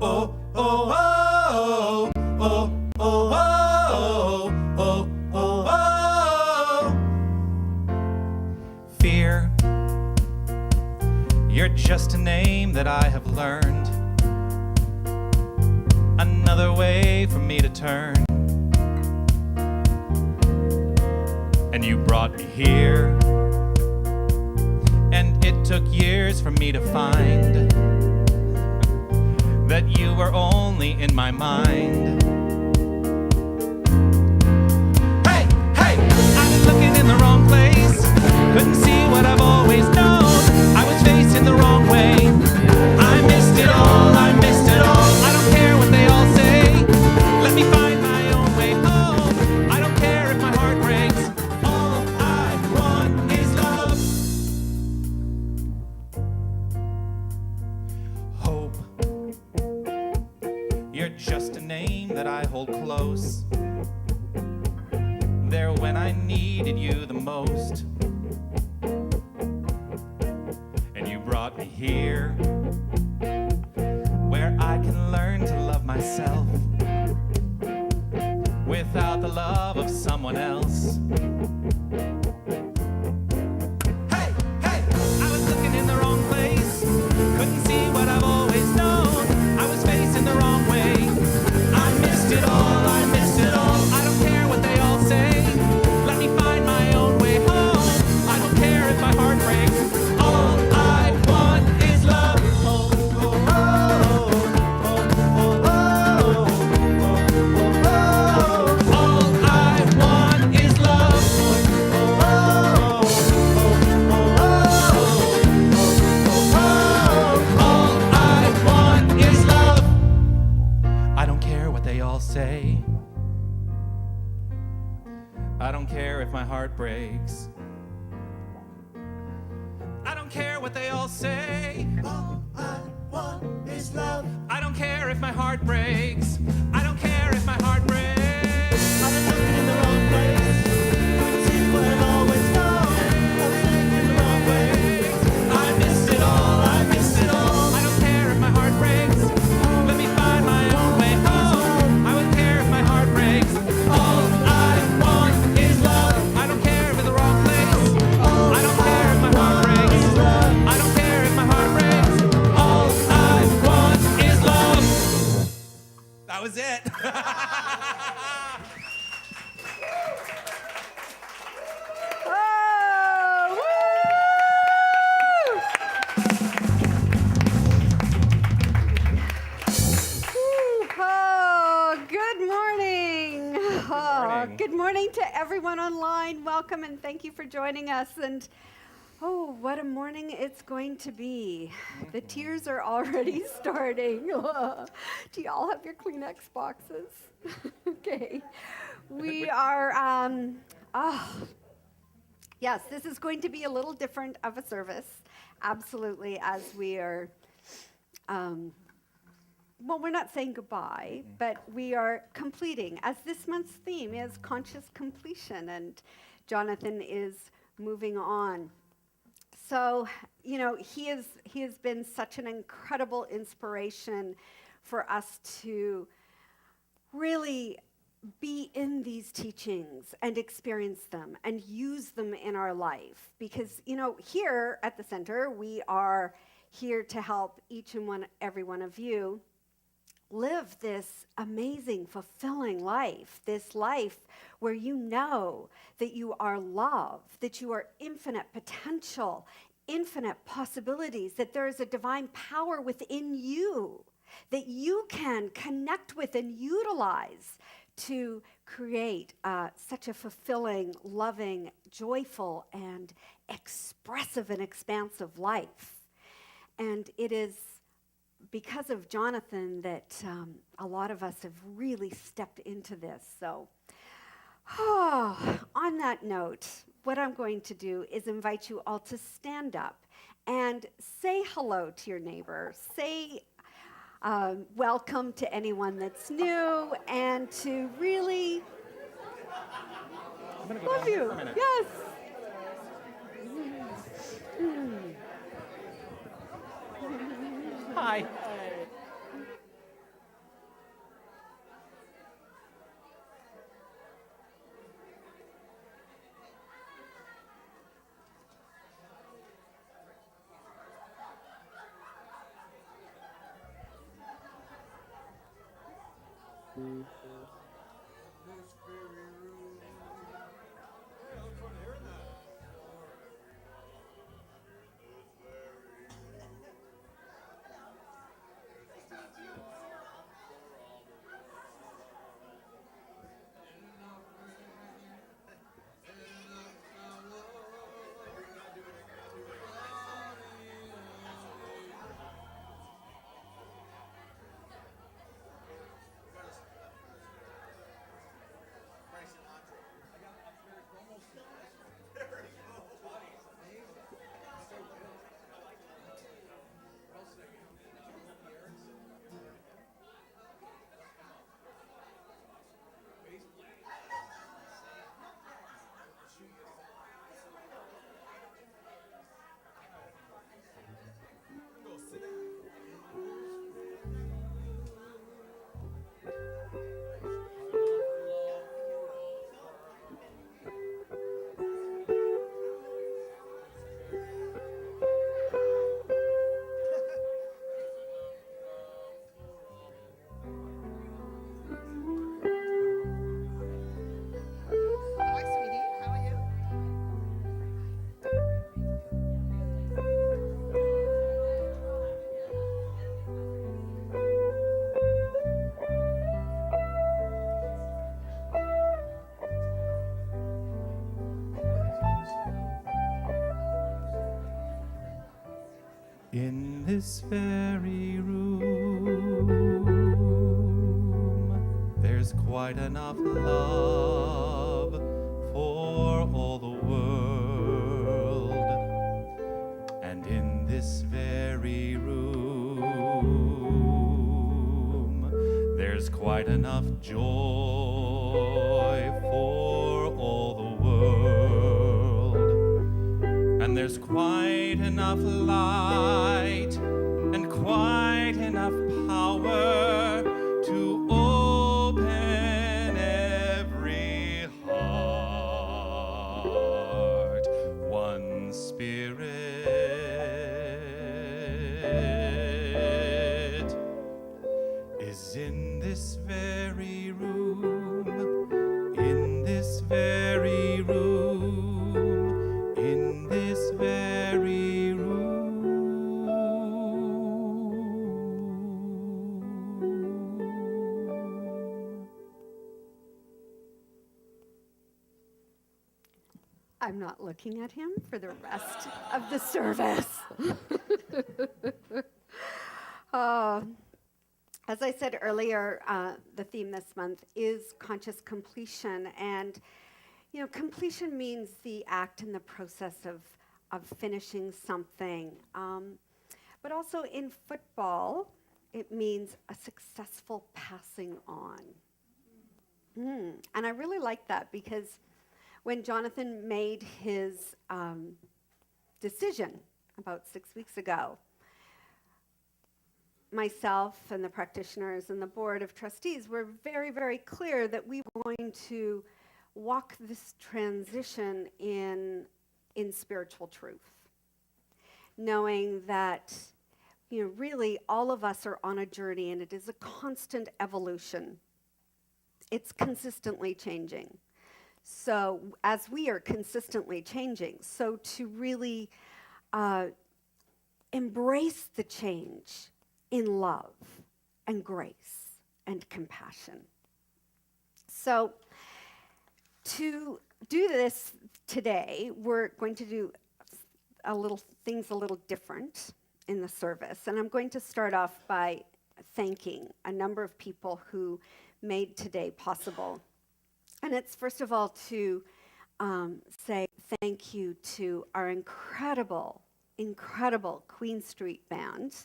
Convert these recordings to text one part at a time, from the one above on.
oh, oh, oh, oh, oh, oh, oh, oh, oh. Fear, you're just a name that I have learned. Another way for me to turn. And you brought me here. And it took years for me to find that you were only in my mind. Hey, hey! I was looking in the wrong place. Couldn't see what I've always known. I was facing the wrong way. I missed it all, I missed it all. I don't care what they all say. Let me find my own way home. I don't care if my heart breaks. All I want is love. Hope, you're just a name that I hold close. There when I needed you the most. And you brought me here, where I can learn to love myself without the love of someone else. Hey, hey! I was looking in the wrong place. Couldn't see what I've always known. I was facing the wrong way. I missed it all, I missed it all. I don't care what they all say. Let me find my own way home. I don't care if my heart breaks. All I want is love. Oh, oh, oh, oh, oh, oh, oh, oh. All I want is love. Oh, oh, oh, oh, oh. All I want is love. I don't care what they all say. I don't care if my heart breaks. I don't care what they all say. All I want is love. I don't care if my heart breaks. I don't care if my heart breaks. I've been looking in the wrong place. Couldn't see what I've always known. I was looking in the wrong way. I missed it all, I missed it all. I don't care if my heart breaks. Let me find my own way home. I wouldn't care if my heart breaks. All I want is love. I don't care if it's the wrong place. I don't care if my heart breaks. I don't care if my heart breaks. All I want is love. That was it. Oh, woo! Oh, good morning. morning. Good morning to everyone online. Welcome and thank you for joining us. And oh, what a morning it's going to be. The tears are already starting. Do y'all have your Kleenex boxes? Okay. We are, yes, this is going to be a little different of a service. Absolutely, as we are, well, we're not saying goodbye, but we are completing, as this month's theme is conscious completion, and Jonathan is moving on. So, you know, he has been such an incredible inspiration for us to really be in these teachings and experience them and use them in our life. Because, you know, here at the center, we are here to help each and every one of you live this amazing, fulfilling life, this life where you know that you are loved, that you are infinite potential, infinite possibilities, that there is a divine power within you that you can connect with and utilize to create such a fulfilling, loving, joyful, and expressive and expansive life. And it is because of Jonathan that a lot of us have really stepped into this. So, on that note, what I'm going to do is invite you all to stand up and say hello to your neighbor. Say welcome to anyone that's new, and to really love you. Yes. Hi. Hi, sweetie. How are you? In this very room, there's quite enough love for all the world. And in this very room, there's quite enough joy for all the world. And there's quite enough light and quite enough power to open every heart. One Spirit is in this very room, in this very room, in this very room. I'm not looking at him for the rest of the service. As I said earlier, the theme this month is conscious completion. And, you know, completion means the act and the process of finishing something. But also in football, it means a successful passing on. And I really like that because when Jonathan made his decision about 6 weeks ago, myself and the practitioners and the board of trustees were very, very clear that we were going to walk this transition in spiritual truth, knowing that, you know, really all of us are on a journey and it is a constant evolution. It's consistently changing. So as we are consistently changing, so to really embrace the change in love and grace and compassion. So to do this today, we're going to do things a little different in the service. And I'm going to start off by thanking a number of people who made today possible. And it's first of all to say thank you to our incredible Queen Street Band,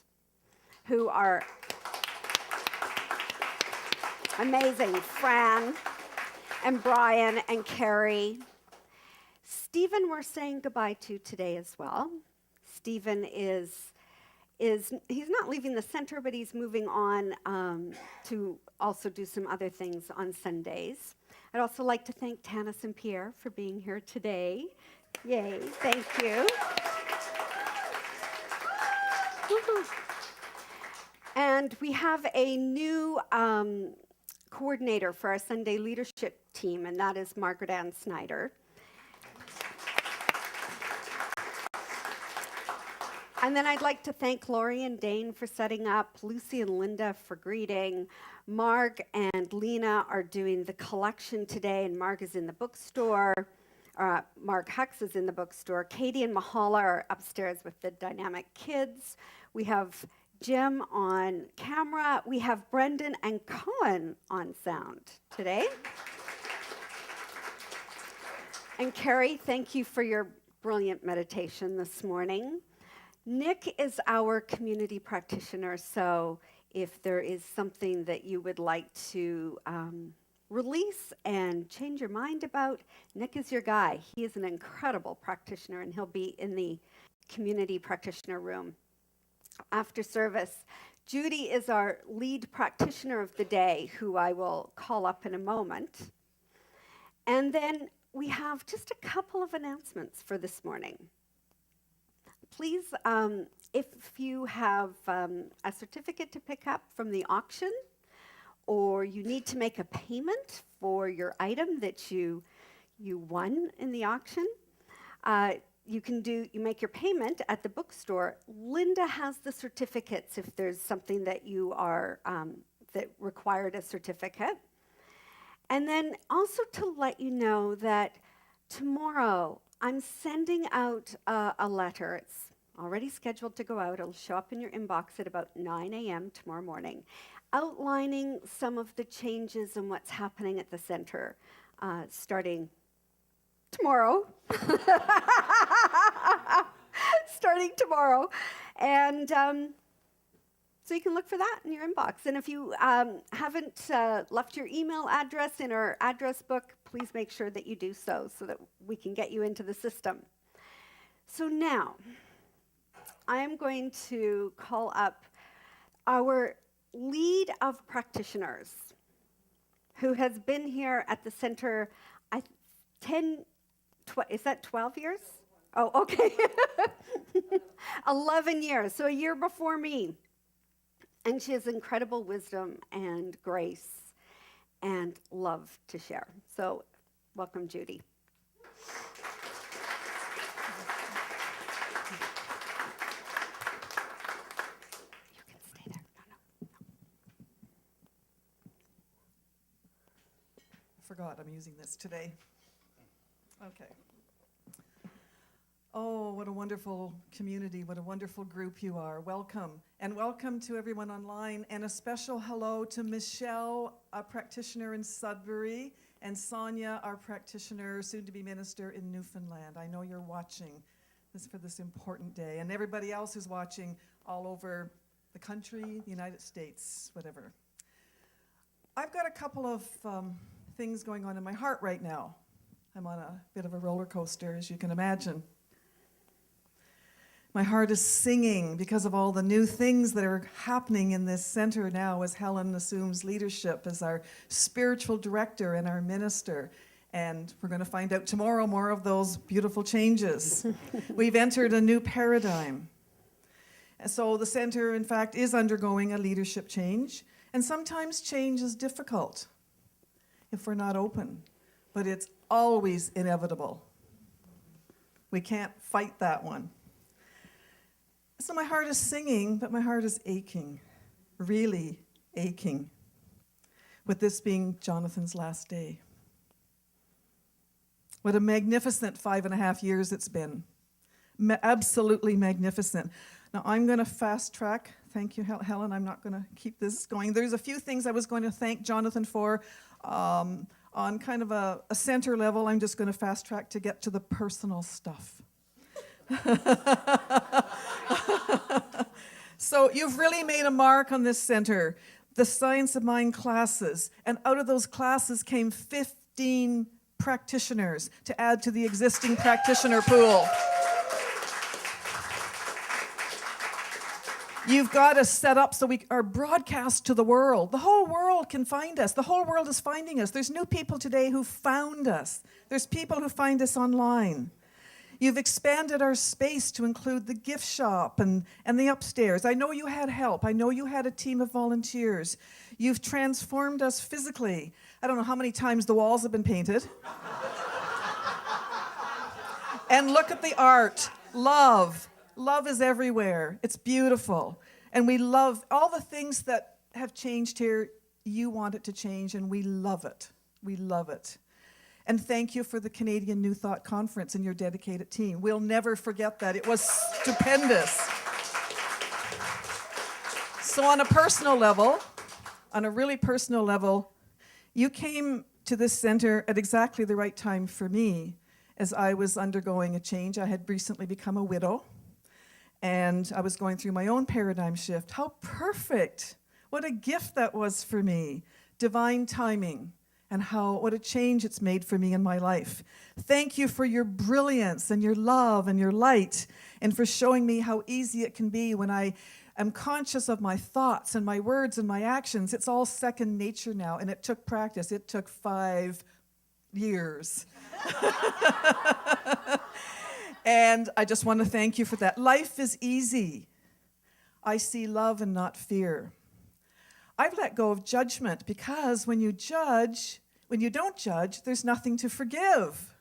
who are amazing. Fran and Brian and Carrie. Stephen we're saying goodbye to today as well. Stephen he's not leaving the center, but he's moving on to also do some other things on Sundays. I'd also like to thank Tanis and Pierre for being here today. Yay, thank you. And we have a new coordinator for our Sunday leadership team, and that is Margaret Ann Snyder. And then I'd like to thank Lori and Dane for setting up, Lucy and Linda for greeting. Marg and Lena are doing the collection today, and Marg is in the bookstore. Marg Hux is in the bookstore. Katie and Mahala are upstairs with the dynamic kids. We have Jim on camera. We have Brendan and Cohen on sound today. And Carrie, thank you for your brilliant meditation this morning. Nick is our community practitioner, so if there is something that you would like to release and change your mind about, Nick is your guy. He is an incredible practitioner, and he'll be in the community practitioner room after service. Judy is our lead practitioner of the day, who I will call up in a moment. And then we have just a couple of announcements for this morning. Please, if you have a certificate to pick up from the auction, or you need to make a payment for your item that you won in the auction, you make your payment at the bookstore. Linda has the certificates if there's something that you are that required a certificate. And then also to let you know that tomorrow I'm sending out a letter. It's already scheduled to go out. It'll show up in your inbox at about 9 a.m. tomorrow morning, outlining some of the changes and what's happening at the center starting tomorrow. Starting tomorrow. And so you can look for that in your inbox. And if you haven't left your email address in our address book, please make sure that you do so that we can get you into the system. So now, I'm going to call up our lead of practitioners, who has been here at the center, is that 12 years? Oh, okay. 11 years, so a year before me. And she has incredible wisdom and grace and love to share. So welcome, Judy. Forgot I'm using this today. Okay. Oh, what a wonderful community, what a wonderful group you are. Welcome. And welcome to everyone online. And a special hello to Michelle, a practitioner in Sudbury, and Sonia, our practitioner, soon-to-be minister in Newfoundland. I know you're watching this for this important day. And everybody else who's watching all over the country, the United States, whatever. I've got a couple of things going on in my heart right now. I'm on a bit of a roller coaster, as you can imagine. My heart is singing because of all the new things that are happening in this center now as Helen assumes leadership as our spiritual director and our minister. And we're going to find out tomorrow more of those beautiful changes. We've entered a new paradigm. And so the center, in fact, is undergoing a leadership change. And sometimes change is difficult if we're not open, but it's always inevitable. We can't fight that one. So my heart is singing, but my heart is aching, really aching, with this being Jonathan's last day. What a magnificent 5.5 years it's been. Absolutely magnificent. Now I'm going to fast track. Thank you, Helen. I'm not going to keep this going. There's a few things I was going to thank Jonathan for. On kind of a center level, I'm just going to fast track to get to the personal stuff. So you've really made a mark on this center. The Science of Mind classes, and out of those classes came 15 practitioners to add to the existing practitioner pool. You've got us set up so we are broadcast to the world. The whole world can find us. The whole world is finding us. There's new people today who found us. There's people who find us online. You've expanded our space to include the gift shop and the upstairs. I know you had help. I know you had a team of volunteers. You've transformed us physically. I don't know how many times the walls have been painted. And look at the art. Love. Love is everywhere. It's beautiful. And we love all the things that have changed here. You want it to change, and we love it. We love it. And thank you for the Canadian New Thought Conference and your dedicated team. We'll never forget that. It was stupendous. So on a personal level, on a really personal level, you came to this center at exactly the right time for me as I was undergoing a change. I had recently become a widow, and I was going through my own paradigm shift. How perfect! What a gift that was for me. Divine timing, and what a change it's made for me in my life. Thank you for your brilliance and your love and your light, and for showing me how easy it can be when I am conscious of my thoughts and my words and my actions. It's all second nature now, and it took practice. It took 5 years. And I just want to thank you for that. Life is easy. I see love and not fear. I've let go of judgment, because when you don't judge, there's nothing to forgive.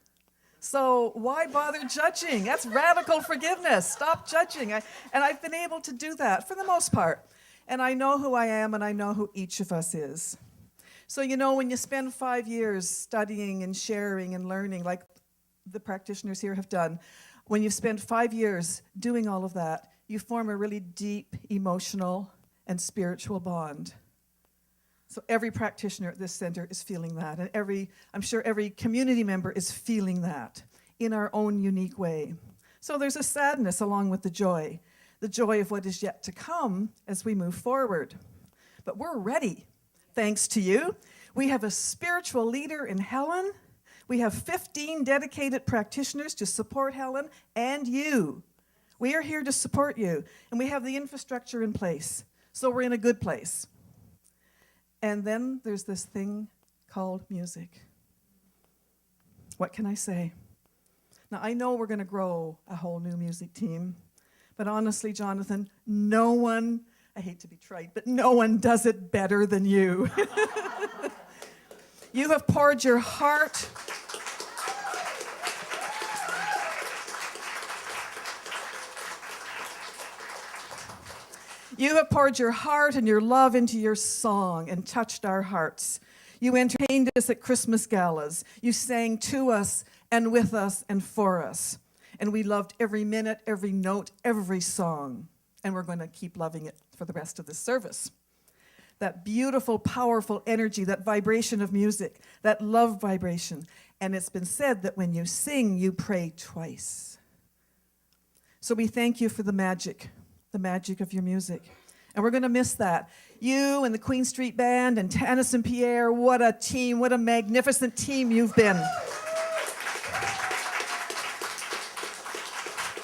So why bother judging? That's radical forgiveness. Stop judging. And I've been able to do that for the most part. And I know who I am, and I know who each of us is. So when you spend 5 years studying and sharing and learning, like the practitioners here have done, when you've spent 5 years doing all of that, you form a really deep emotional and spiritual bond. So every practitioner at this center is feeling that, and I'm sure every community member is feeling that in our own unique way. So there's a sadness along with the joy of what is yet to come as we move forward. But we're ready, thanks to you. We have a spiritual leader in Helen. We have 15 dedicated practitioners to support Helen and you. We are here to support you, and we have the infrastructure in place. So we're in a good place. And then there's this thing called music. What can I say? Now, I know we're going to grow a whole new music team, but honestly, Jonathan, no one, I hate to be trite, but no one does it better than you. You have poured your heart. You have poured your heart and your love into your song and touched our hearts. You entertained us at Christmas galas. You sang to us and with us and for us. And we loved every minute, every note, every song. And we're going to keep loving it for the rest of the service. That beautiful, powerful energy, that vibration of music, that love vibration. And it's been said that when you sing, you pray twice. So we thank you for the magic of your music. And we're going to miss that. You and the Queen Street Band and Tanis and Pierre, what a team, what a magnificent team you've been.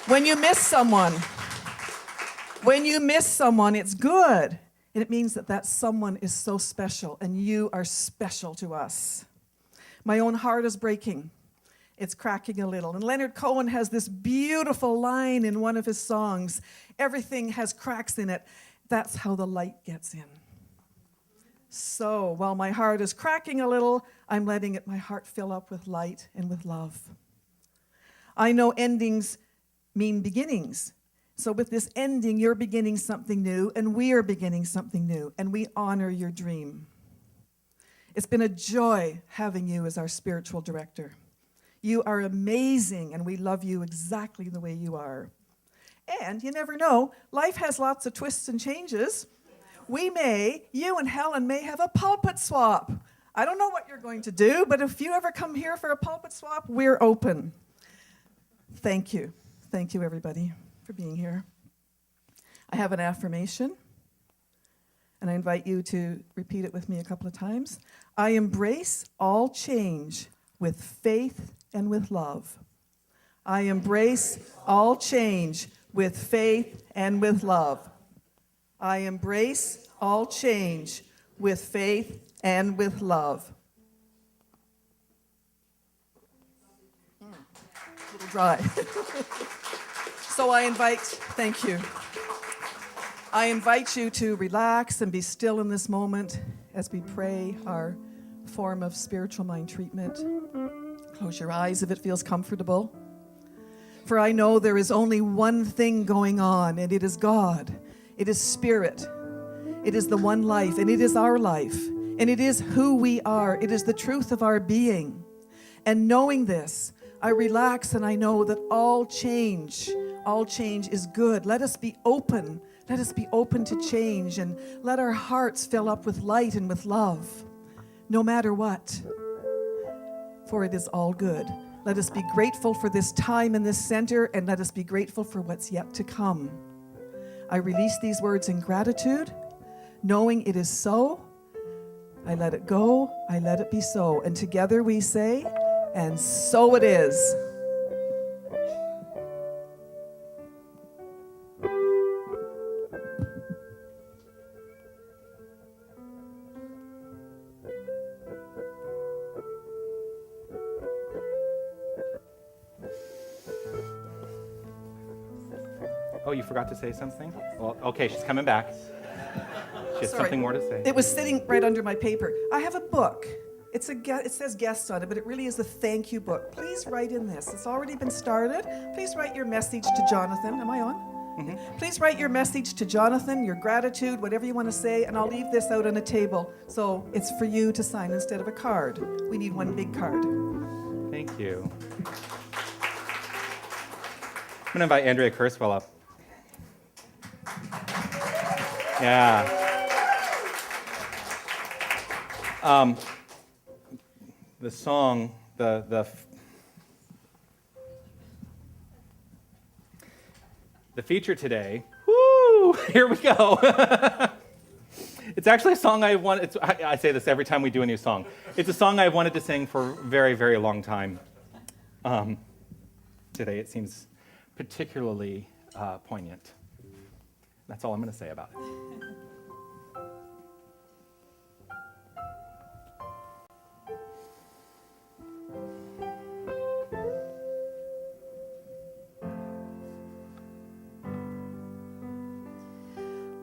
When you miss someone, it's good. And it means that someone is so special, and you are special to us. My own heart is breaking. It's cracking a little. And Leonard Cohen has this beautiful line in one of his songs. Everything has cracks in it. That's how the light gets in. So while my heart is cracking a little, I'm letting my heart fill up with light and with love. I know endings mean beginnings. So with this ending, you're beginning something new, and we are beginning something new, and we honor your dream. It's been a joy having you as our spiritual director. You are amazing, and we love you exactly the way you are. And you never know, life has lots of twists and changes. You and Helen may have a pulpit swap. I don't know what you're going to do, but if you ever come here for a pulpit swap, we're open. Thank you. Thank you, everybody, for being here. I have an affirmation, and I invite you to repeat it with me a couple of times. I embrace all change with faith and with love. I embrace all change with faith and with love. I embrace all change with faith and with love. Little dry. So I invite you to relax and be still in this moment as we pray our form of spiritual mind treatment. Close your eyes if it feels comfortable. For I know there is only one thing going on, and it is God. It is Spirit. It is the one life, and it is our life. And it is who we are. It is the truth of our being. And knowing this, I relax and I know that all change is good. Let us be open. Let us be open to change, and let our hearts fill up with light and with love, no matter what. For it is all good. Let us be grateful for this time in this center, and let us be grateful for what's yet to come. I release these words in gratitude, knowing it is so. I let it go, I let it be so. And together we say, and so it is. Oh, you forgot to say something? Well, okay, she's coming back. She has Sorry. something more to say. It was sitting right under my paper. I have a book. It says guests on it, but it really is a thank you book. Please write in this. It's already been started. Please write your message to Jonathan. Am I on? Mm-hmm. Please write your message to Jonathan, your gratitude, whatever you want to say, and I'll leave this out on a table. So it's for you to sign instead of a card. We need one big card. Thank you. I'm going to invite Andrea Kurzweil up. Yeah. The song, the feature today, woo, here we go. It's actually a song I say this every time we do a new song. It's a song I've wanted to sing for a very, very long time. Today it seems particularly poignant. That's all I'm going to say about it.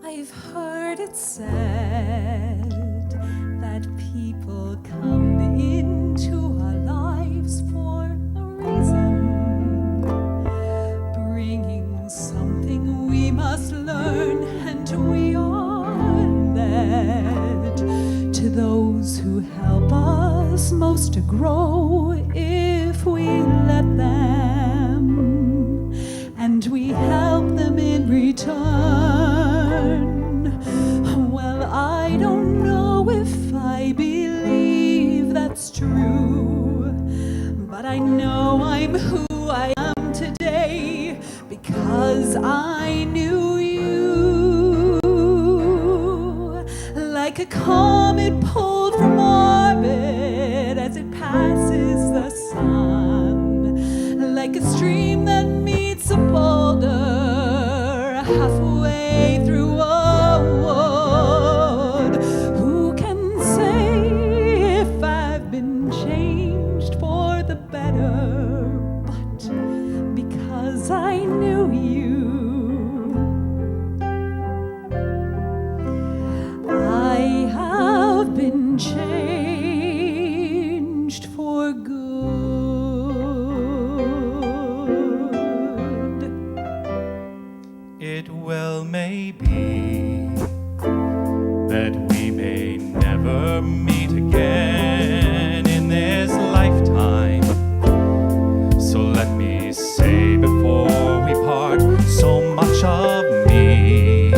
I've heard it said that people come into our lives for a reason, bringing something we must learn, and we are led to those who help us most to grow if we let them, and we help them in return. Well, I don't know if I believe that's true, but I know I'm who I am today because I knew you. Like a comet pulled from orbit as it passes the sun, like a stream that meets a boulder halfway through a wood. Who can say if I've been changed for the better? But because I knew you, I have been changed for good. It well may be that we may never meet again in this lifetime. So let me say before we part, so much of me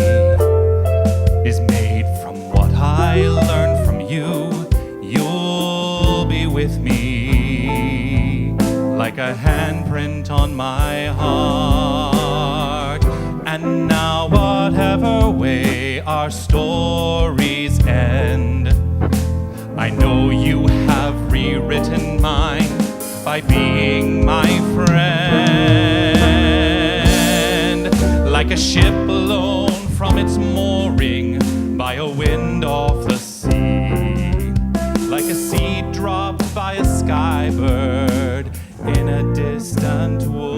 is made from what I learned from you. You'll be with me like a handprint on my heart. And now whatever way our stories end, I know you have rewritten mine by being my friend. Like a ship blown from its mooring by a wind off the sea, like a seed dropped by a skybird in a distant wood.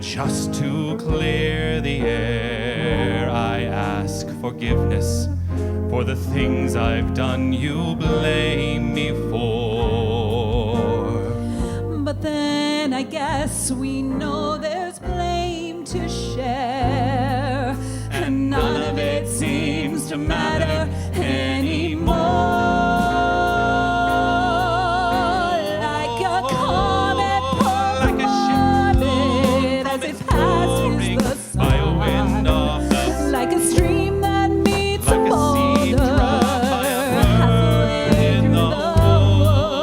just to clear the air. I ask forgiveness for the things I've done you blame me for. But then I guess we know there's blame to share, and none of it seems to matter anymore. Like a comet Like a ship blown as from it its passes mooring the by a wind sun. of the sea. Like a stream that meets Like a a seed boulder dropped by a halfway bird in through the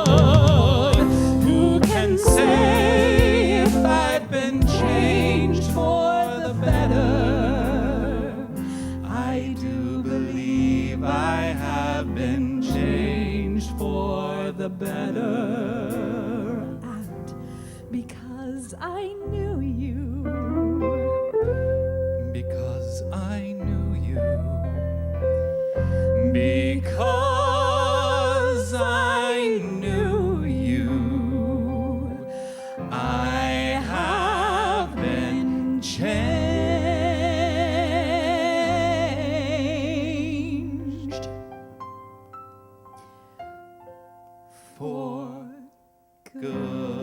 wood. Who can say if I've been changed for the better? I do believe I have been changed for the better. And because I knew you, Because I knew you. Because I knew you. I have been changed for good.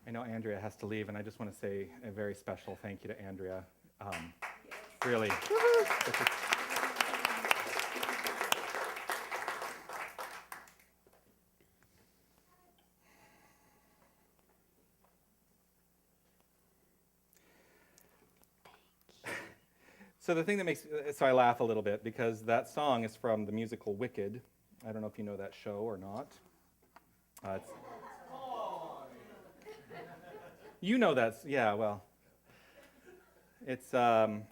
I know Andrea has to leave, and I just want to say a very special thank you to Andrea. Really. So the thing that makes, so I laugh a little bit because that song is from the musical Wicked. I don't know if you know that show or not. You know that's, yeah, well. It's the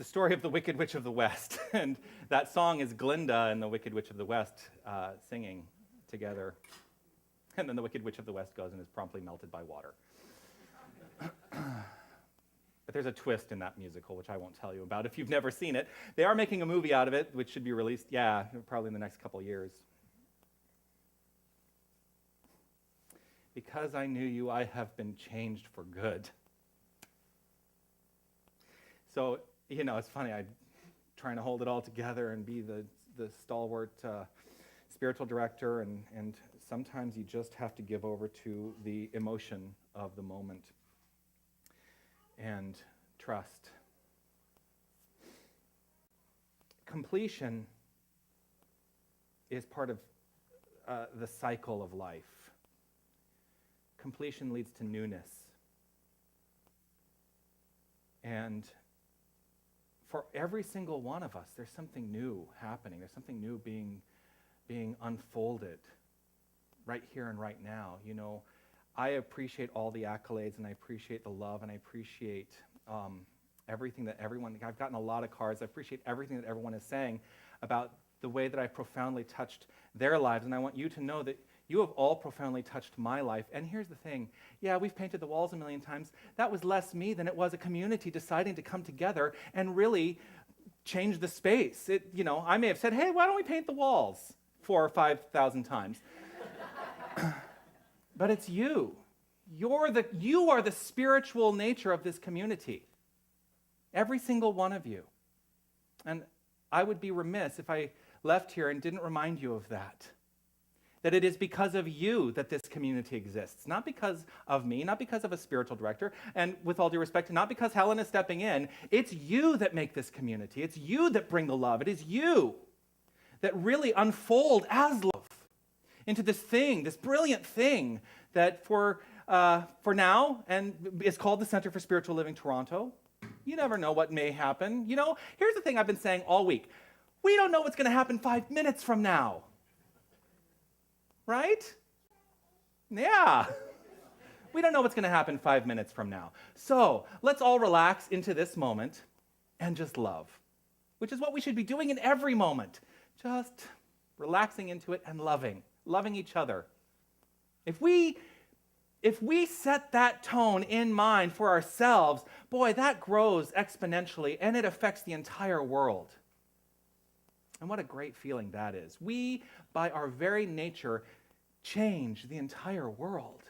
story of the Wicked Witch of the West. And that song is Glinda and the Wicked Witch of the West singing together. And then the Wicked Witch of the West goes and is promptly melted by water. But there's a twist in that musical, which I won't tell you about if you've never seen it. They are making a movie out of it, which should be released, probably in the next couple of years. Because I knew you, I have been changed for good. So, it's funny, I'm trying to hold it all together and be the stalwart spiritual director, and sometimes you just have to give over to the emotion of the moment and trust. Completion is part of the cycle of life. Completion leads to newness. And for every single one of us, there's something new happening. There's something new being unfolded right here and right now. I appreciate all the accolades, and I appreciate the love, and I appreciate everything that everyone, I've gotten a lot of cards. I appreciate everything that everyone is saying about the way that I profoundly touched their lives, and I want you to know that you have all profoundly touched my life. And here's the thing. Yeah, we've painted the walls a million times. That was less me than it was a community deciding to come together and really change the space. I may have said, hey, why don't we paint the walls 4,000 or 5,000 times? But it's you. You are the spiritual nature of this community. Every single one of you. And I would be remiss if I left here and didn't remind you of that. That it is because of you that this community exists. Not because of me, not because of a spiritual director, and with all due respect, not because Helen is stepping in. It's you that make this community. It's you that bring the love. It is you that really unfold as love into this thing, this brilliant thing that for now, and is called the Center for Spiritual Living Toronto. You never know what may happen. Here's the thing I've been saying all week. We don't know what's going to happen 5 minutes from now. right? Yeah. We don't know what's going to happen 5 minutes from now. So let's all relax into this moment and just love, which is what we should be doing in every moment. Just relaxing into it and loving each other. If we set that tone in mind for ourselves, boy, that grows exponentially and it affects the entire world. And what a great feeling that is. We, by our very nature, change the entire world.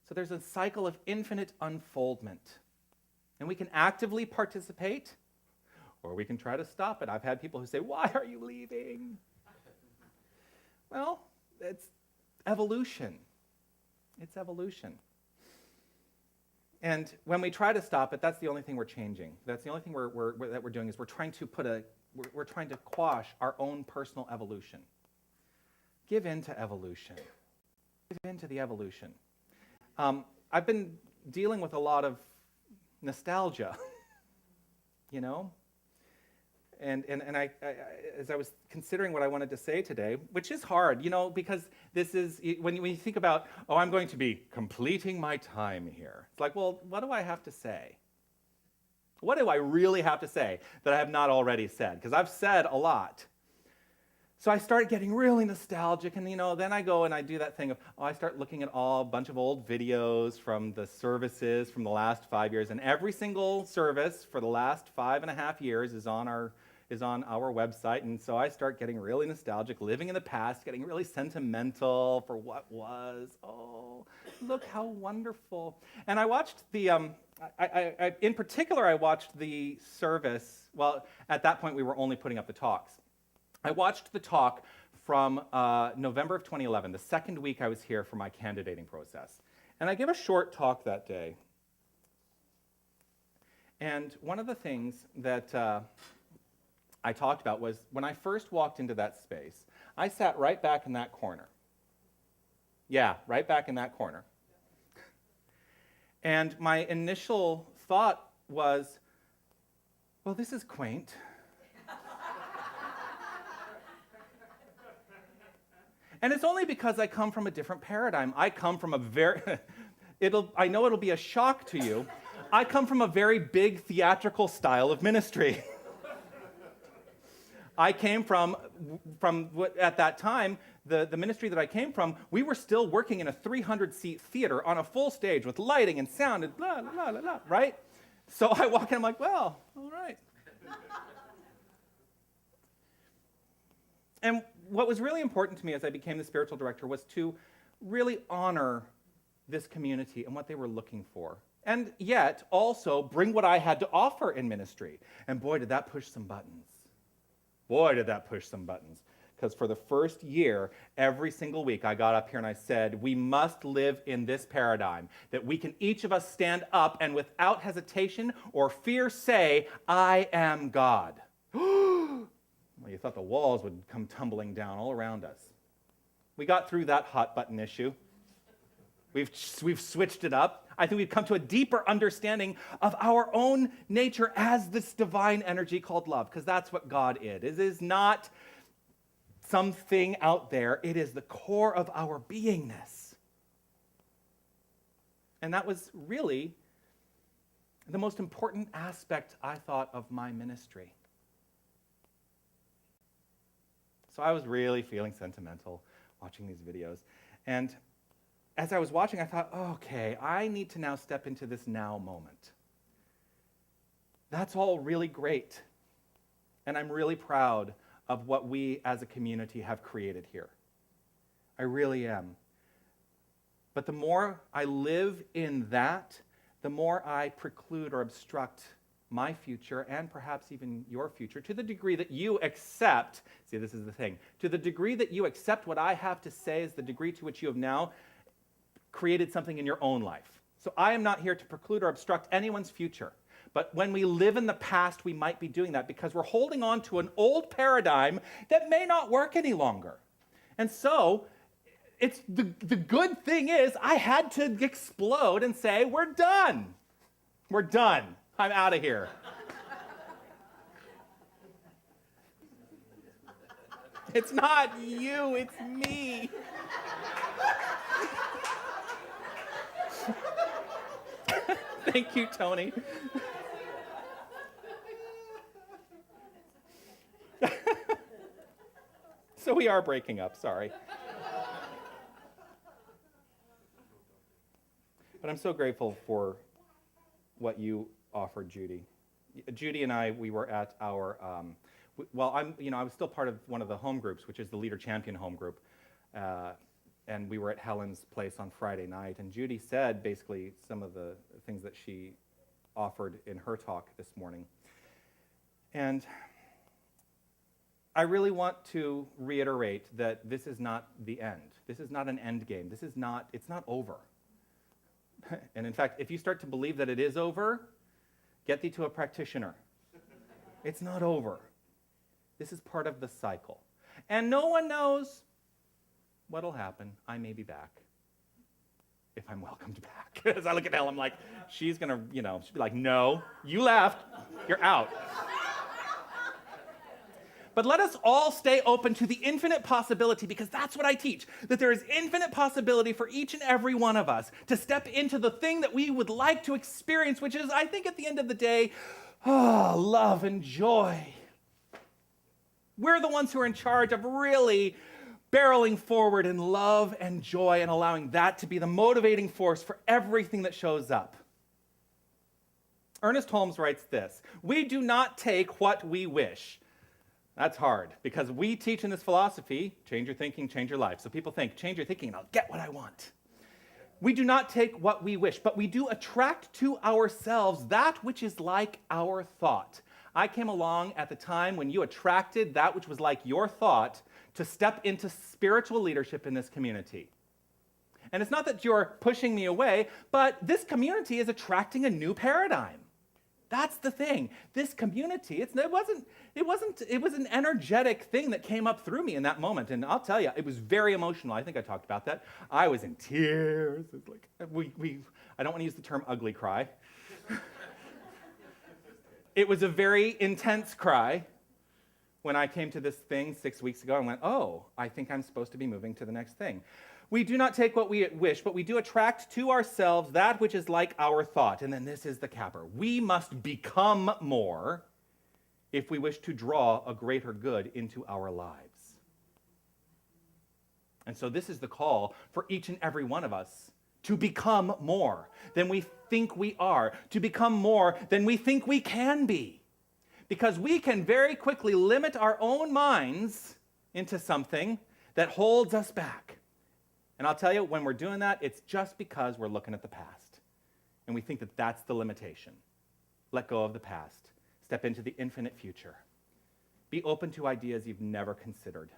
So there's a cycle of infinite unfoldment. And we can actively participate, or we can try to stop it. I've had people who say, "Why are you leaving?" Well, it's evolution. It's evolution. And when we try to stop it, that's the only thing we're changing. That's the only thing that we're doing is we're trying to quash our own personal evolution. Give in to evolution. Give in to the evolution. I've been dealing with a lot of nostalgia, you know? And I, as I was considering what I wanted to say today, which is hard, you know, because this is, when you think about, oh, I'm going to be completing my time here. It's like, well, what do I have to say? What do I really have to say that I have not already said? Because I've said a lot. So I start getting really nostalgic, and then I go and I do that thing of, I start looking at a bunch of old videos from the services from the last 5 years, and every single service for the last 5.5 years is on our website, and so I start getting really nostalgic, living in the past, getting really sentimental for what was. Oh, look how wonderful! And I watched the, in particular, I watched the service. Well, at that point, we were only putting up the talks. I watched the talk from November of 2011, the second week I was here for my candidating process. And I gave a short talk that day. And one of the things that I talked about was when I first walked into that space, I sat right back in that corner. Yeah, right back in that corner. And my initial thought was, well, this is quaint. And it's only because I come from a different paradigm. I come from a very, I know it'll be a shock to you. I come from a very big theatrical style of ministry. I came from what, at that time, the ministry that I came from, we were still working in a 300-seat theater on a full stage with lighting and sound and blah, blah, blah, blah, right? So I walk in, I'm like, well, all right. And what was really important to me as I became the spiritual director was to really honor this community and what they were looking for. And yet also bring what I had to offer in ministry. And boy, did that push some buttons. Boy, did that push some buttons. Because for the first year, every single week, I got up here and I said, we must live in this paradigm, that we can each of us stand up and without hesitation or fear say, I am God. Well, you thought the walls would come tumbling down all around us. We got through that hot button issue. We've switched it up. I think we've come to a deeper understanding of our own nature as this divine energy called love, because that's what God is. It is not something out there. It is the core of our beingness. And that was really the most important aspect, I thought, of my ministry. So I was really feeling sentimental watching these videos. And as I was watching, I thought, okay, I need to now step into this now moment. That's all really great. And I'm really proud of what we as a community have created here. I really am. But the more I live in that, the more I preclude or obstruct my future and perhaps even your future to the degree that you accept, see, this is the thing, to the degree that you accept what I have to say is the degree to which you have now created something in your own life. So I am not here to preclude or obstruct anyone's future. But when we live in the past, we might be doing that because we're holding on to an old paradigm that may not work any longer. And so it's the good thing is I had to explode and say, we're done. We're done. I'm out of here. It's not you, it's me. Thank you, Tony. So we are breaking up, sorry. But I'm so grateful for what you offered, Judy. Judy and I, we were at our, I was still part of one of the home groups, which is the Leader Champion home group. And we were at Helen's place on Friday night. And Judy said basically some of the things that she offered in her talk this morning. And I really want to reiterate that this is not the end. This is not an end game. It's not over. And in fact, if you start to believe that it is over, get thee to a practitioner. It's not over. This is part of the cycle. And no one knows what'll happen. I may be back. If I'm welcomed back. As I look at Helen, I'm like, she's gonna, she'll be like, no, you left, you're out. But let us all stay open to the infinite possibility, because that's what I teach, that there is infinite possibility for each and every one of us to step into the thing that we would like to experience, which is, I think at the end of the day, love and joy. We're the ones who are in charge of really barreling forward in love and joy and allowing that to be the motivating force for everything that shows up. Ernest Holmes writes this: we do not take what we wish. That's hard, because we teach in this philosophy, change your thinking, change your life. So people think, change your thinking and I'll get what I want. We do not take what we wish, but we do attract to ourselves that which is like our thought. I came along at the time when you attracted that which was like your thought to step into spiritual leadership in this community. And it's not that you're pushing me away, but this community is attracting a new paradigm. That's the thing. This community, it was an energetic thing that came up through me in that moment. And I'll tell you, it was very emotional. I think I talked about that. I was in tears. It's like, I don't want to use the term ugly cry. It was a very intense cry when I came to this thing 6 weeks ago and went, oh, I think I'm supposed to be moving to the next thing. We do not take what we wish, but we do attract to ourselves that which is like our thought. And then this is the capper. We must become more if we wish to draw a greater good into our lives. And so this is the call for each and every one of us to become more than we think we are, to become more than we think we can be. Because we can very quickly limit our own minds into something that holds us back. And I'll tell you, when we're doing that, it's just because we're looking at the past. And we think that that's the limitation. Let go of the past. Step into the infinite future. Be open to ideas you've never considered.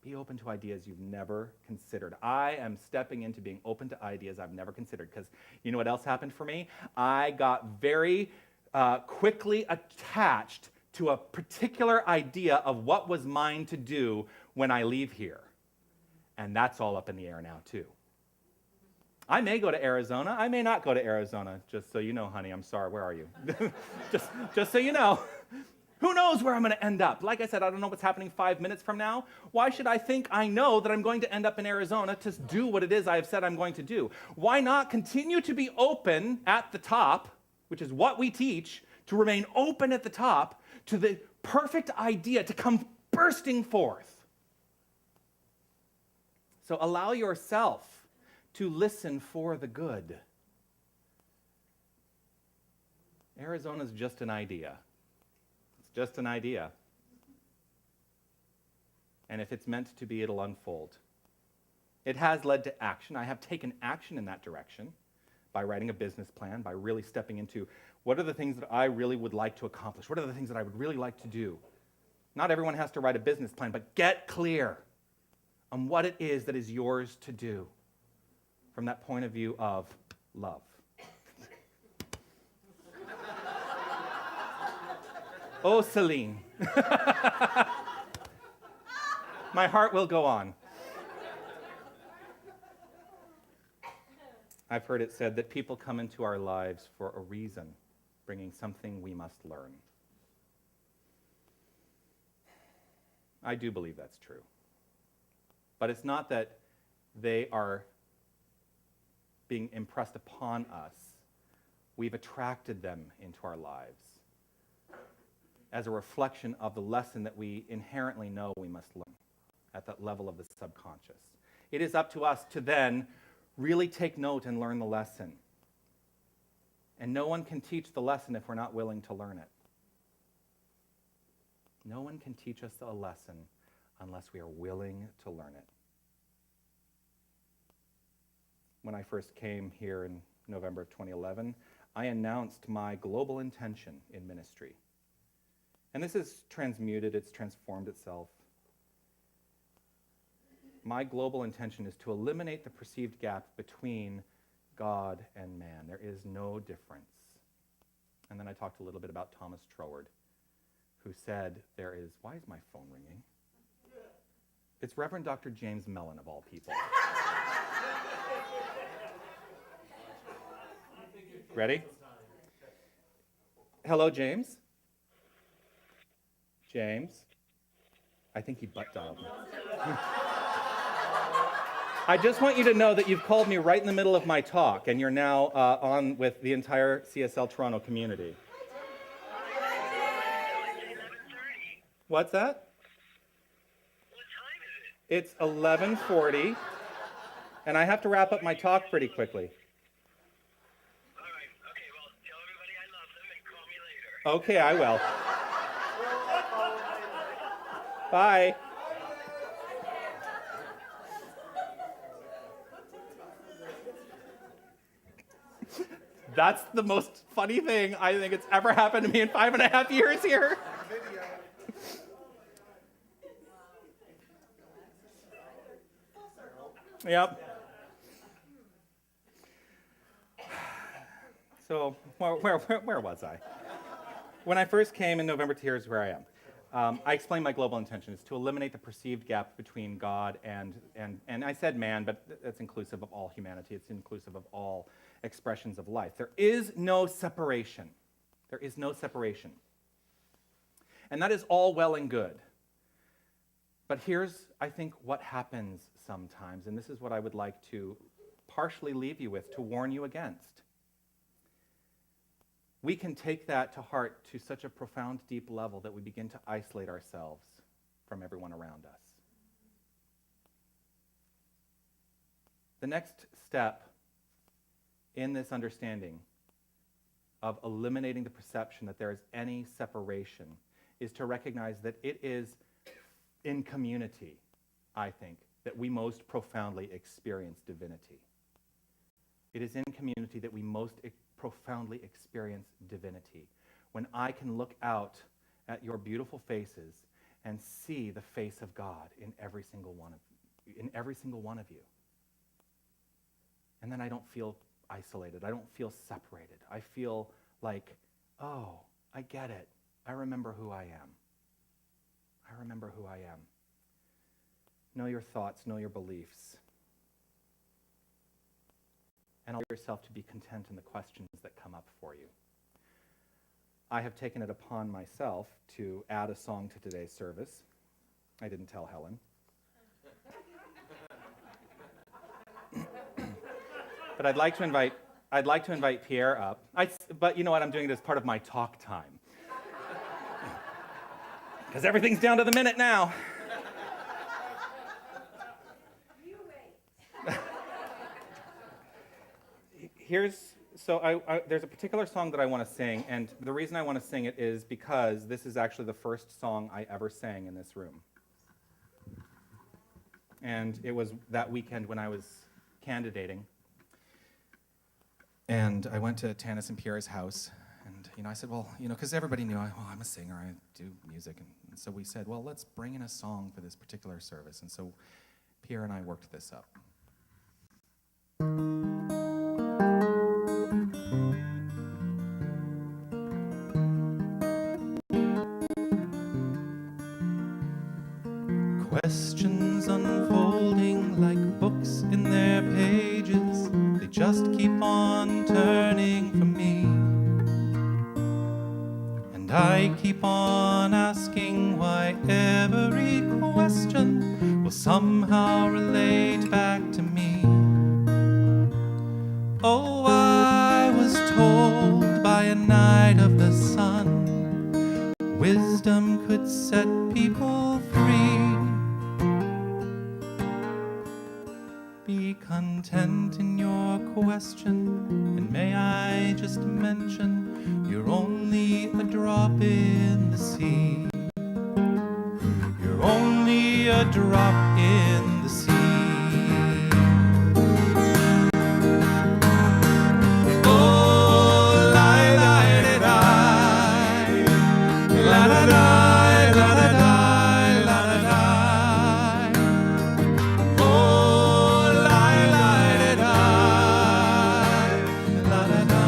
Be open to ideas you've never considered. I am stepping into being open to ideas I've never considered, because you know what else happened for me? I got very quickly attached to a particular idea of what was mine to do when I leave here. And that's all up in the air now, too. I may go to Arizona. I may not go to Arizona. Just so you know, honey, I'm sorry. Where are you? just so you know. Who knows where I'm going to end up? Like I said, I don't know what's happening 5 minutes from now. Why should I think I know that I'm going to end up in Arizona to do what it is I have said I'm going to do? Why not continue to be open at the top, which is what we teach, to remain open at the top to the perfect idea to come bursting forth? So allow yourself to listen for the good. Arizona's just an idea. It's just an idea. And if it's meant to be, it'll unfold. It has led to action. I have taken action in that direction by writing a business plan, by really stepping into what are the things that I really would like to accomplish? What are the things that I would really like to do? Not everyone has to write a business plan, but get clear on what it is that is yours to do from that point of view of love. Oh, Celine. My heart will go on. I've heard it said that people come into our lives for a reason, bringing something we must learn. I do believe that's true. But it's not that they are being impressed upon us. We've attracted them into our lives as a reflection of the lesson that we inherently know we must learn at that level of the subconscious. It is up to us to then really take note and learn the lesson. And no one can teach the lesson if we're not willing to learn it. No one can teach us a lesson unless we are willing to learn it. When I first came here in November of 2011, I announced my global intention in ministry. And this is transmuted, it's transformed itself. My global intention is to eliminate the perceived gap between God and man. There is no difference. And then I talked a little bit about Thomas Troward, who said why is my phone ringing? It's Reverend Dr. James Mellon, of all people. Ready? Hello, James? James? I think he butt dialed me. I just want you to know that you've called me right in the middle of my talk, and you're now on with the entire CSL Toronto community. What's that? What time is it? It's 11:40, and I have to wrap up my talk pretty quickly. All right. Okay, well, tell everybody I love them and call me later. Okay, I will. Bye. That's the most funny thing I think it's ever happened to me in 5.5 years here. Yep. So, where was I? When I first came in November, here's where I am. I explained my global intention is to eliminate the perceived gap between God and I said man, but that's inclusive of all humanity. It's inclusive of all expressions of life. There is no separation. There is no separation. And that is all well and good. But here's, I think, what happens sometimes, and this is what I would like to partially leave you with, to warn you against. We can take that to heart to such a profound, deep level that we begin to isolate ourselves from everyone around us. The next step in this understanding of eliminating the perception that there is any separation is to recognize that it is in community, I think, that we most profoundly experience divinity. It is in community that we most profoundly experience divinity. When I can look out at your beautiful faces and see the face of God in every single one of you. And then I don't feel isolated. I don't feel separated. I feel like, oh, I get it. I remember who I am. I remember who I am. Know your thoughts, know your beliefs. And allow yourself to be content in the questions that come up for you. I have taken it upon myself to add a song to today's service. I didn't tell Helen. But I'd like to invite Pierre up. But you know what? I'm doing it as part of my talk time. Because everything's down to the minute now. You wait. There's a particular song that I want to sing, and the reason I want to sing it is because this is actually the first song I ever sang in this room. And it was that weekend when I was candidating. And I went to Tanis and Pierre's house, and I said, well, because everybody knew, I'm a singer, I do music, and so we said, well, let's bring in a song for this particular service. And so Pierre and I worked this up. Questions unfolding like books in their pages. They just keep on turning for me. And I I keep on asking why every question will somehow relate back to me. Oh, I was told by a knight of the sun, wisdom could set people free. Be content in your question, and may I just mention, you're only a drop in the sea. You're only a drop in the sea. Oh, la la da da, la da da, la da da, la da da. Oh, la la da da, la da da.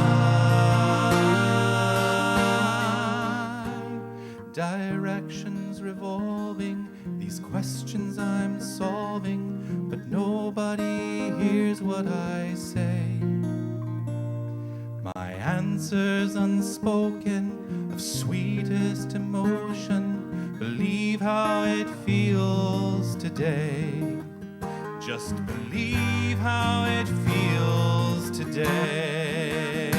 Directions revolving, these questions I'm solving, but nobody hears what I say. My answers unspoken, of sweetest emotion, believe how it feels today. Just believe how it feels today.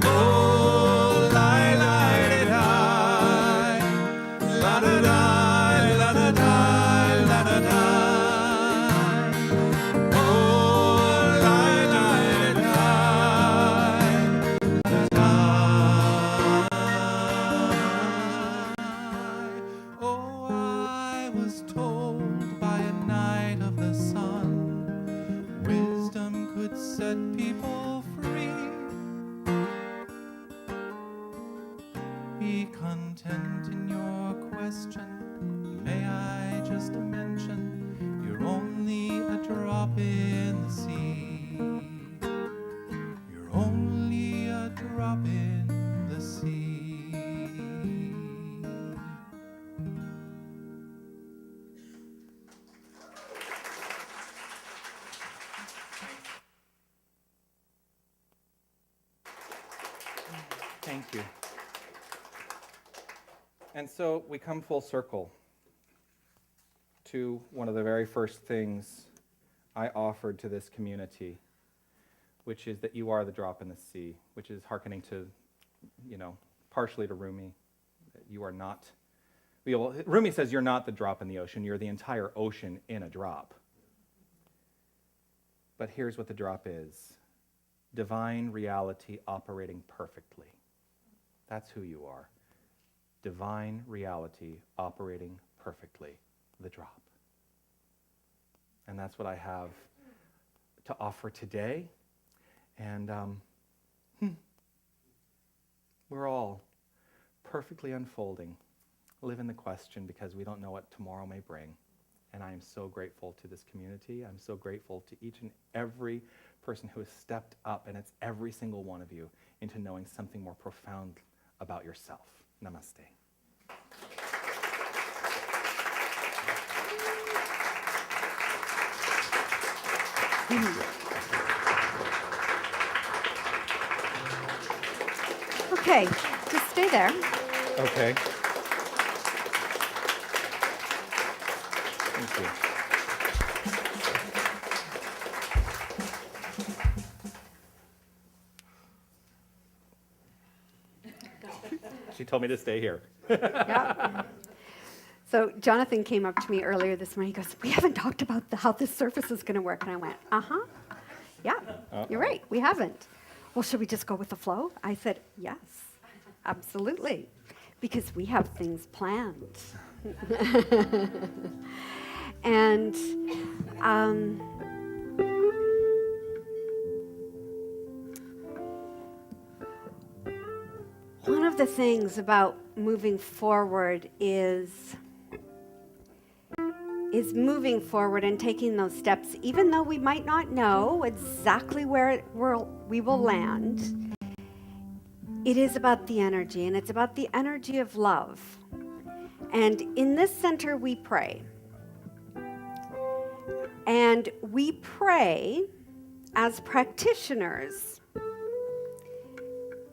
Oh, la la da, la da da, la da da, la da da. Oh, la la da, la da. Oh, I was told by a knight of the sun, wisdom could set people free. Be content in your question. May I just mention, you're only a drop in the sea. You're only a drop in the sea. Thank you. And so we come full circle to one of the very first things I offered to this community, which is that you are the drop in the sea, which is hearkening to, partially to Rumi. That you are not, Rumi says you're not the drop in the ocean, you're the entire ocean in a drop. But here's what the drop is: divine reality operating perfectly. That's who you are. Divine reality operating perfectly, the drop. And that's what I have to offer today. And we're all perfectly unfolding, live in the question because we don't know what tomorrow may bring. And I am so grateful to this community. I'm so grateful to each and every person who has stepped up, and it's every single one of you, into knowing something more profound about yourself. Namaste. Okay, just stay there. Okay. Thank you. She told me to stay here. Yeah. So Jonathan came up to me earlier this morning. He goes, "We haven't talked about how this surface is going to work." And I went, yeah, you're right, we haven't. Well, should we just go with the flow? I said, yes, absolutely, because we have things planned. And one of the things about moving forward is moving forward and taking those steps, even though we might not know exactly where we will land. It is about the energy, and it's about the energy of love. And in this center, we pray. And we pray as practitioners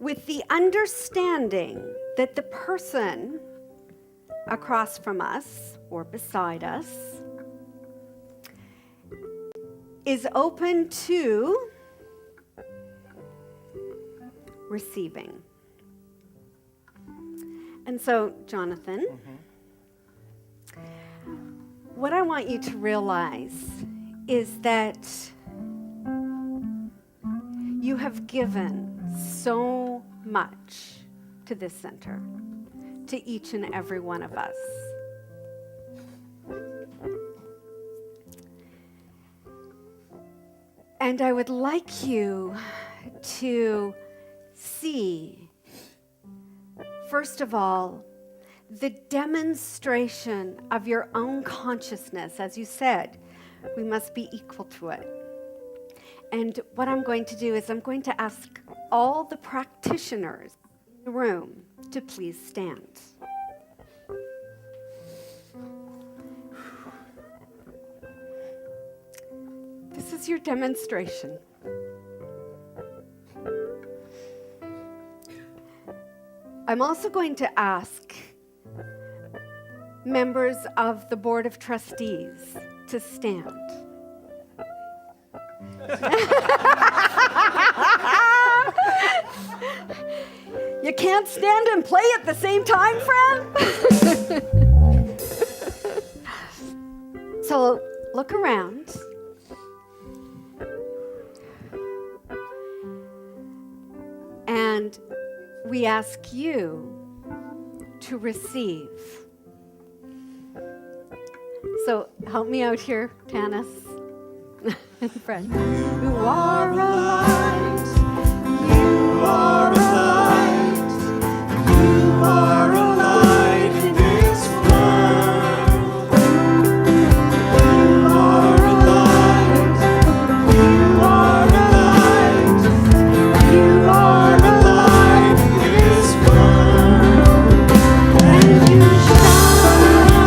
with the understanding that the person across from us or beside us is open to receiving. And so, Jonathan, what I want you to realize is that you have given so much to this center, to each and every one of us. And I would like you to see, first of all, the demonstration of your own consciousness. As you said, we must be equal to it. And what I'm going to do is I'm going to ask all the practitioners in the room to please stand. This is your demonstration. I'm also going to ask members of the Board of Trustees to stand. You can't stand and play at the same time, friend? So look around. And we ask you to receive. So help me out here, Tanis and friend. You are a light. You are a light. You are a light in this world. You are a light. You are a light. You are a light in this world. And you shine, shine, shine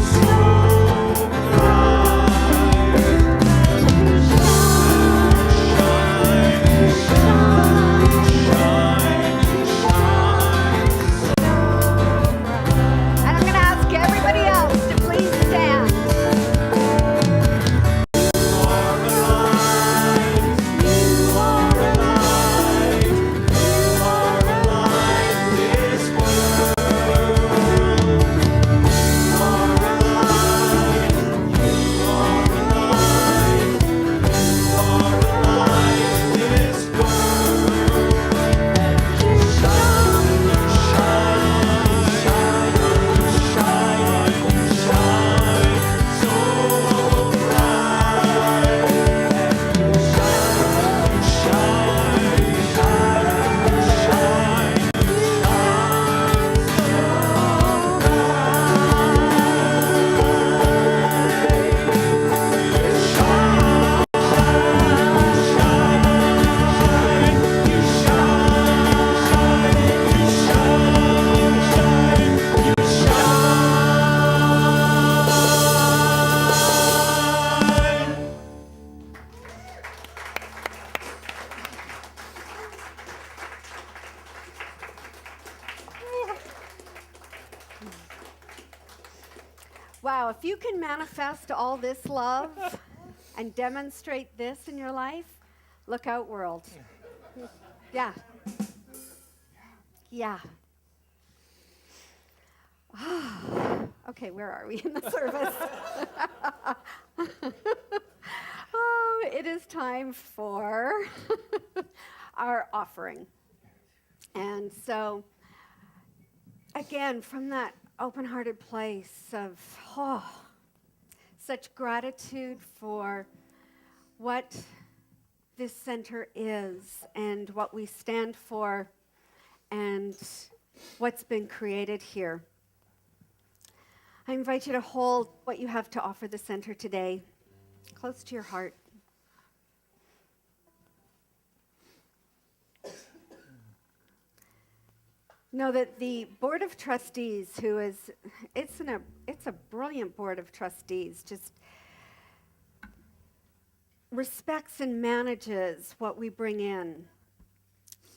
so and I'm going to ask everybody else to please stand. You are a light. You are a light. You are a light in this world. You are a light. You are a light. You are a light in this world. Wow, if you can manifest all this love and demonstrate this in your life, look out, world. Yeah. Yeah. Okay, where are we in the service? Oh, it is time for our offering. And so, again, from that open-hearted place of such gratitude for what this center is and what we stand for and what's been created here. I invite you to hold what you have to offer the center today close to your heart. Know that the Board of Trustees, it's a brilliant Board of Trustees, just respects and manages what we bring in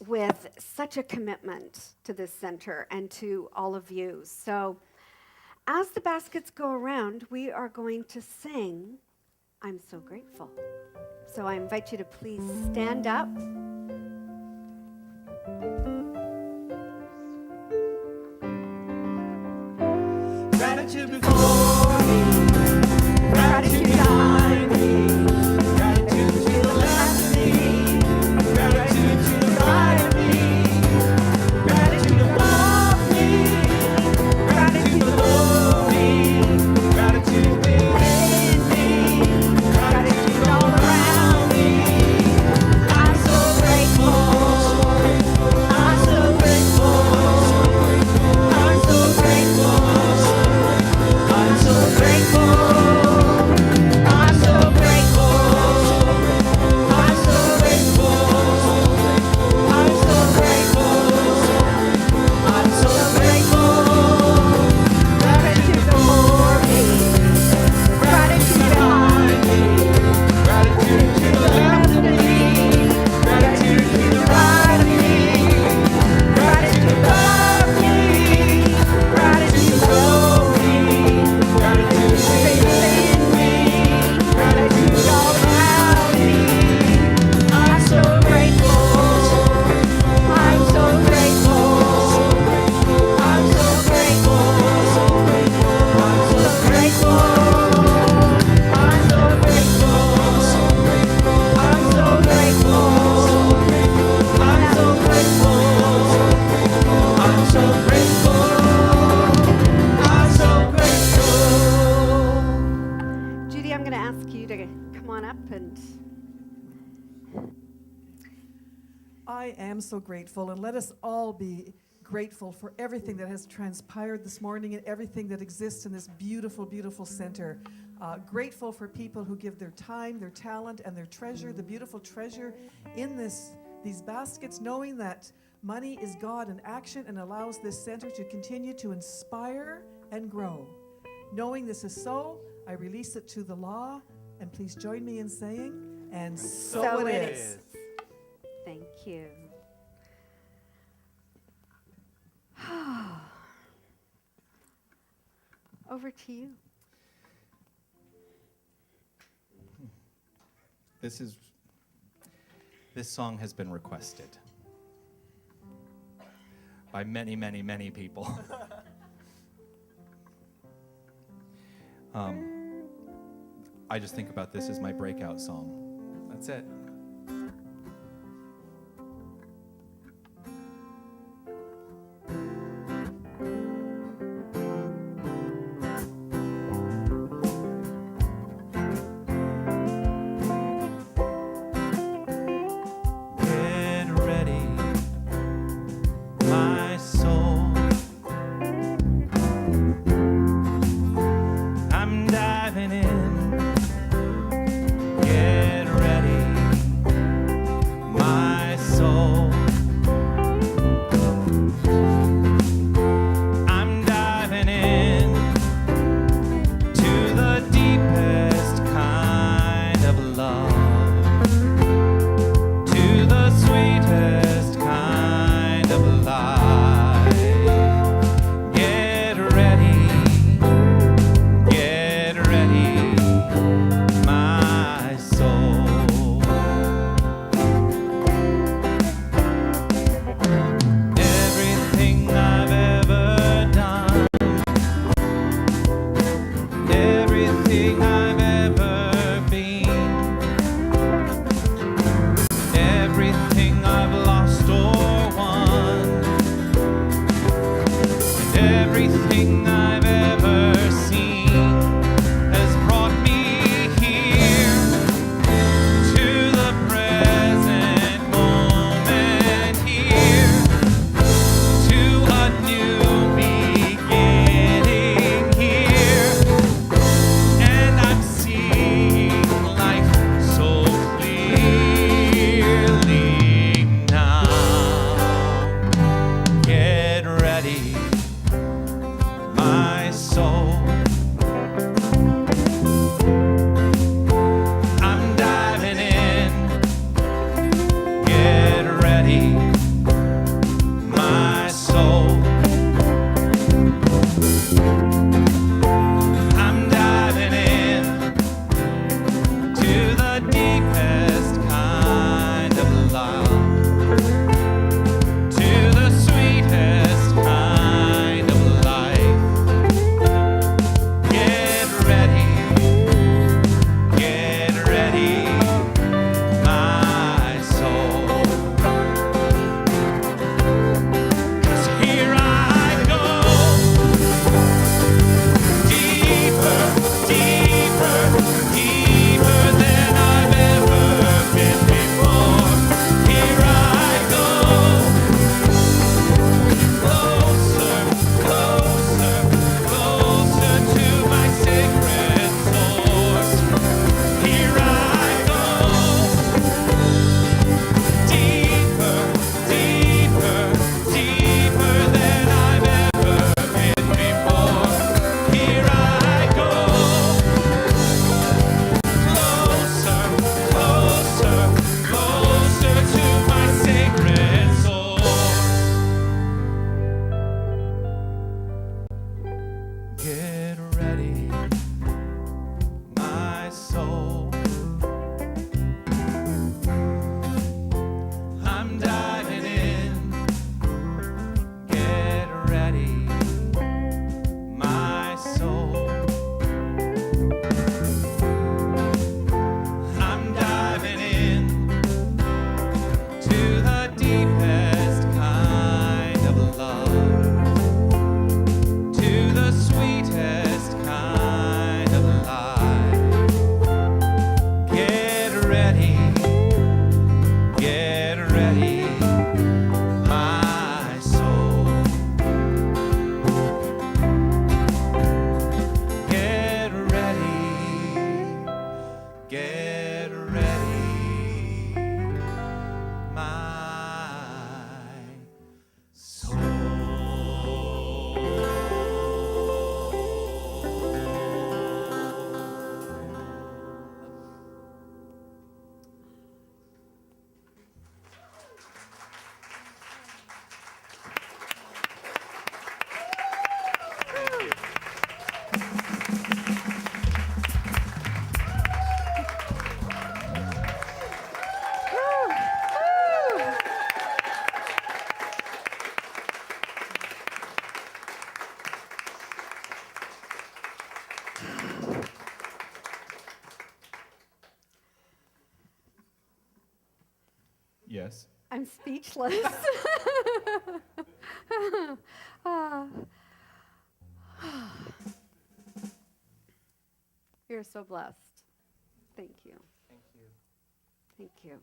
with such a commitment to this center and to all of you. So as the baskets go around, we are going to sing, I'm So Grateful. So I invite you to please stand up. Gratitude before me, gratitude behind me, gratitude to the left of me, gratitude to the right of me, gratitude above me, gratitude below me, gratitude within me, gratitude all around me. I'm so grateful, I'm so grateful, I'm so grateful. I'm so grateful. I'm so grateful. I'm so grateful. I'm so grateful. I'm so grateful. Gratitude for me. Gratitude behind me. Gratitude to the left of me. Gratitude to the right of me. Gratitude above me. Gratitude below me. Gratitude within me, gratitude all around me. I'm so grateful. I'm so grateful. I'm so grateful. I'm so grateful. I'm so grateful. I'm so grateful. I'm so grateful. I'm so grateful. I'm so grateful. Judy, I'm going to ask you to come on up and I am so grateful, and let us all be grateful for everything that has transpired this morning and everything that exists in this beautiful, beautiful center. Grateful for people who give their time, their talent, and their treasure, the beautiful treasure in these baskets, knowing that money is God in action and allows this center to continue to inspire and grow. Knowing this is so, I release it to the law, and please join me in saying, and so it is. thank you. Over to you. This song has been requested by many, many, many people. I just think about this as my breakout song. That's it. Get ready, my soul. I'm diving in. Get ready. Yes. I'm speechless. Ah. You're so blessed. Thank you. Thank you. Thank you.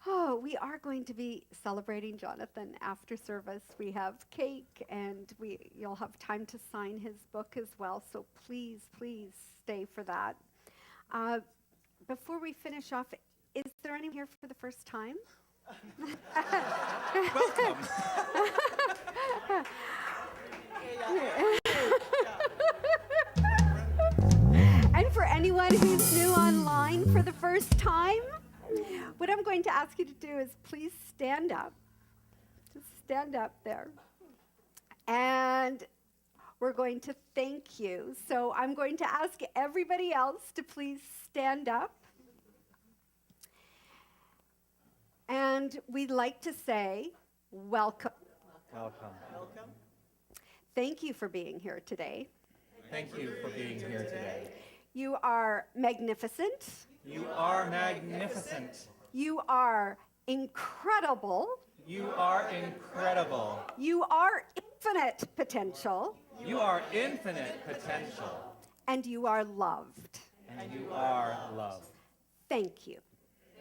Oh, we are going to be celebrating Jonathan after service. We have cake, and you'll have time to sign his book as well. So please, please stay for that. Before we finish off, is there anyone here for the first time? Welcome. And for anyone who's new online for the first time, what I'm going to ask you to do is please stand up. Just stand up there. And we're going to thank you. So I'm going to ask everybody else to please stand up. And we'd like to say, welcome. Welcome. Thank you for being here today. Thank you for being here today. You are magnificent. You are magnificent. You are incredible. You are incredible. You are infinite potential. You are infinite potential. And you are loved. And you are loved. Thank you.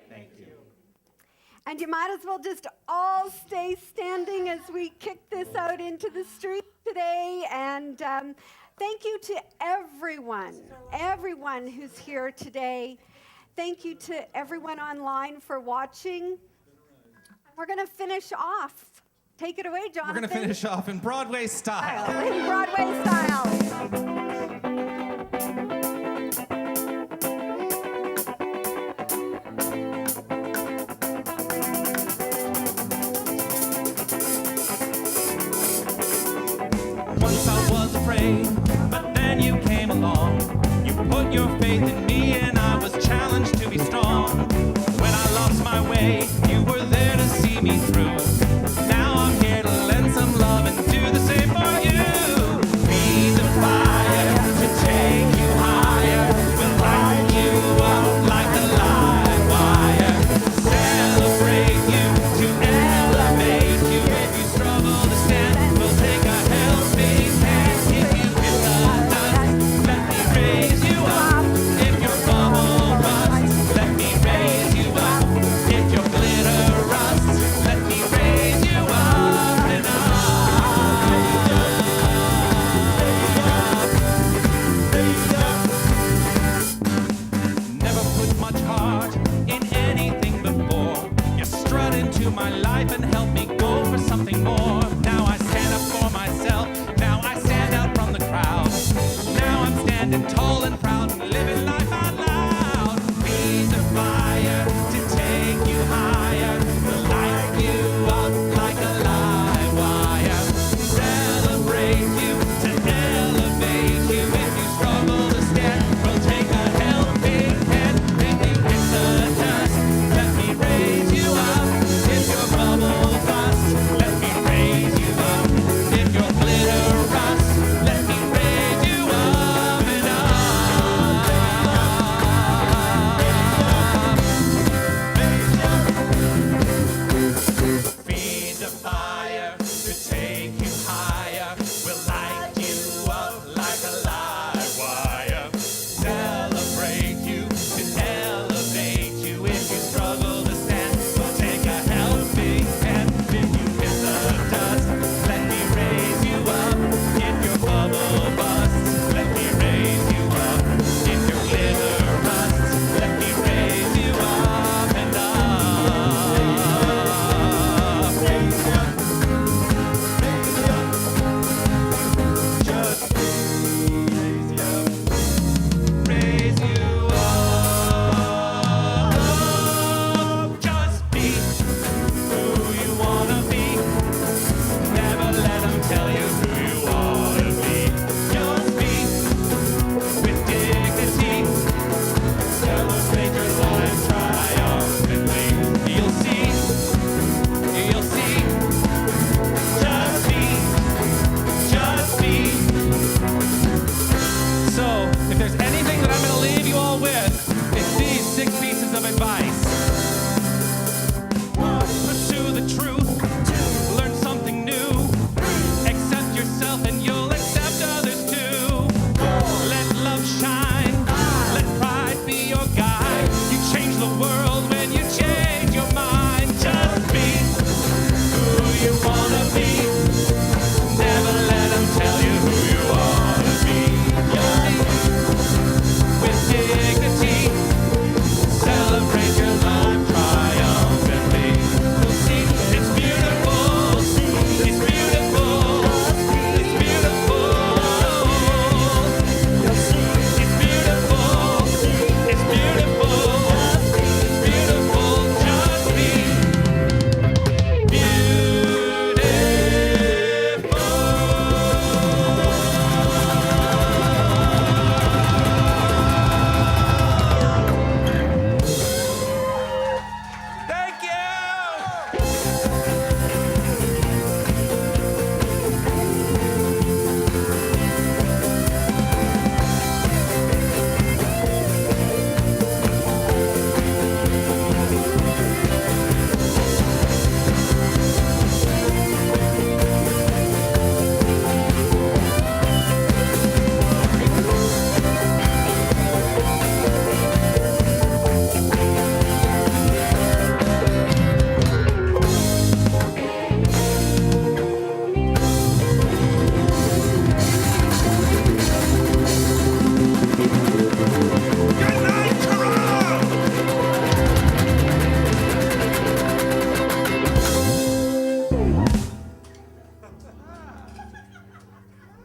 Thank you. And you might as well just all stay standing as we kick this out into the street today. And thank you to everyone who's here today. Thank you to everyone online for watching. We're going to finish off. Take it away, Jonathan. We're going to finish off in Broadway style. In Broadway style. Once I was afraid, but then you came along. You put your faith in me and I was challenged to be strong. When I lost my way,